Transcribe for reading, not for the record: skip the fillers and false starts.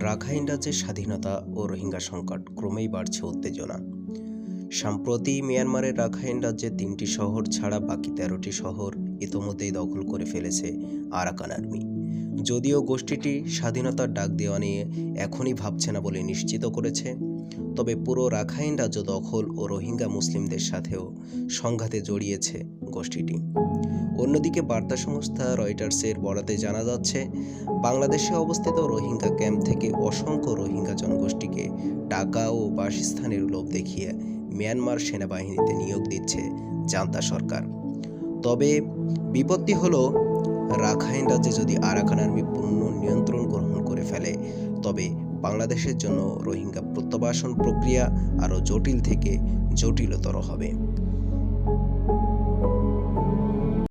Rakhine রাজ্যের স্বাধীনতা ও রোহিঙ্গা সংকট ক্রমেই বাড়ছে উত্তেজনা। সম্প্রতি মিয়ানমারের রাখাইন রাজ্যের ৩টি শহর ছাড়া বাকি ১৩টি শহর ইতোমধ্যেই দখল করে ফেলেছে আরাকান আর্মি। যদিও গোষ্ঠীটি স্বাধীনতার ডাক দেওয়া নিয়ে এখনই ভাবছে না বলে নিশ্চিত করেছে, তবে পুরো রাখাইন রাজ্য দখল ও রোহিঙ্গা মুসলিমদের সাথেও সংঘাতে জড়িয়েছে গোষ্ঠীটি। অন্যদিকে বার্তা সংস্থা রয়টার্সের বরাতে জানা যাচ্ছে, বাংলাদেশে অবস্থিত রোহিঙ্গা ক্যাম্প থেকে অসংখ্য রোহিঙ্গা জনগোষ্ঠীকে টাকা ও বাসস্থানের লোভ দেখিয়ে মিয়ানমার সেনাবাহিনীতে নিয়োগ দিচ্ছে জান্তা সরকার। তবে বিপত্তি হলো, রাখাইন রাজ্যে যদি আরাকান আর্মি পূর্ণ নিয়ন্ত্রণ গ্রহণ করে ফেলে, তবে বাংলাদেশের জন্য রোহিঙ্গা প্রত্যাবাসন প্রক্রিয়া আরও জটিল থেকে জটিলতর হবে।